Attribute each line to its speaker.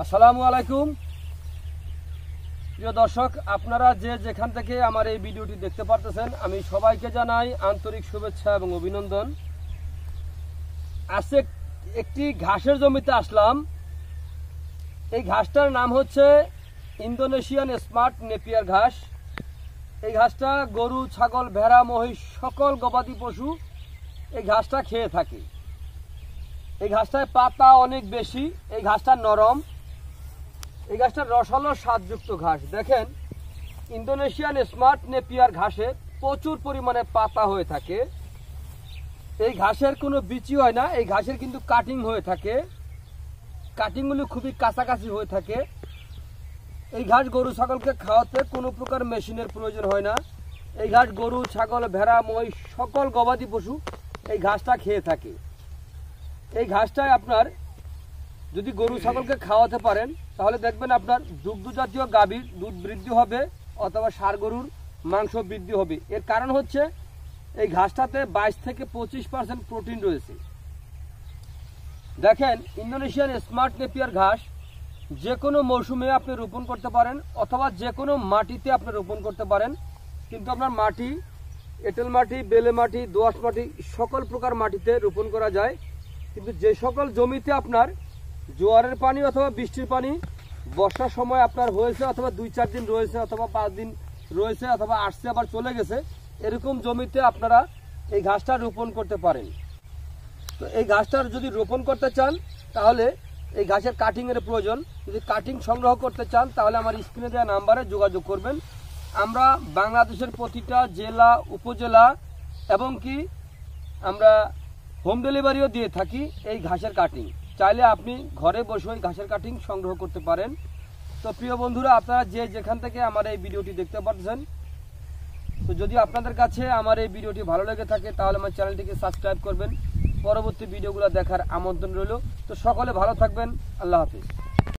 Speaker 1: আসসালামু আলাইকুম প্রিয় দর্শক, আপনারা যে যেখান থেকে আমার এই ভিডিওটি দেখতে পারতেছেন, আমি সবাইকে জানাই আন্তরিক শুভেচ্ছা এবং অভিনন্দন। আজকে একটি ঘাসের জমিতে আসলাম। এই ঘাসটার নাম হচ্ছে ইন্দোনেশিয়ান স্মার্ট নেপিয়ার ঘাস। এই ঘাসটা গরু, ছাগল, ভেড়া, মহিষ সকল গবাদি পশু এই ঘাসটা খেয়ে থাকে। এই ঘাসটায় পাতা অনেক বেশি, এই ঘাসটা নরম, এই ঘাসটা রসালো স্বাদযুক্ত ঘাস। দেখেন, ইন্দোনেশিয়ান স্মার্ট নেপিয়ার ঘাসে প্রচুর পরিমাণে পাতা হয়ে থাকে। এই ঘাসের কোনো বিচি হয় না, এই ঘাসের কিন্তু কাটিং হয়ে থাকে। কাটিংগুলি খুবই কাছাকাছি হয়ে থাকে। এই ঘাস গরু ছাগলকে খাওয়াতে কোনো প্রকার মেশিনের প্রয়োজন হয় না। এই ঘাস গরু, ছাগল, ভেড়া, মহিষ সকল গবাদি পশু এই ঘাসটা খেয়ে থাকে। এই ঘাসটায় আপনার যদি গরু ছাগলকে খাওয়াতে পারেন, তাহলে দেখবেন আপনার দুগ্ধ জাতীয় গাভীর দুধ বৃদ্ধি হবে অথবা ষাঁড় গরুর মাংস বৃদ্ধি হবে। এর কারণ হচ্ছে এই ঘাসটাতে 22 থেকে 25% প্রোটিন রয়েছে। দেখেন, ইন্দোনেশিয়ান স্মার্ট নেপিয়ার ঘাস যে কোনো মৌসুমে আপনি রোপণ করতে পারেন অথবা যে কোনো মাটিতে আপনি রোপণ করতে পারেন। কিন্তু আপনার মাটি এঁটেল মাটি, বেলে মাটি, দোআঁশ মাটি সকল প্রকার মাটিতে রোপণ করা যায়। কিন্তু যে সকল জমিতে আপনার জোয়ারের পানি অথবা বৃষ্টির পানি বর্ষার সময় আপনার হয়েছে অথবা 2-4 দিন রয়েছে অথবা 5 দিন রয়েছে অথবা আসছে আবার চলে গেছে, এরকম জমিতে আপনারা এই ঘাসটা রোপণ করতে পারেন। তো এই ঘাসটার যদি রোপণ করতে চান, তাহলে এই ঘাসের কাটিংয়ের প্রয়োজন। যদি কাটিং সংগ্রহ করতে চান, তাহলে আমার স্ক্রিনে দেওয়া নাম্বারে যোগাযোগ করবেন। আমরা বাংলাদেশের প্রতিটা জেলা, উপজেলা এবং কি আমরা হোম ডেলিভারিও দিয়ে থাকি এই ঘাসের কাটিং। চাইলে আপনি ঘরে বসে ওই ঘাসের কাটিং সংগ্রহ করতে পারেন। তো প্রিয় বন্ধুরা, আপনারা যে যেখান থেকে আমার এই ভিডিওটি দেখতে পাচ্ছেন, তো যদি আপনাদের কাছে আমার এই ভিডিওটি ভালো লেগে থাকে, তাহলে আমার চ্যানেলটিকে সাবস্ক্রাইব করবেন। পরবর্তী ভিডিওগুলো দেখার আমন্ত্রণ রইল। তো সকলে ভালো থাকবেন। আল্লাহ হাফিজ।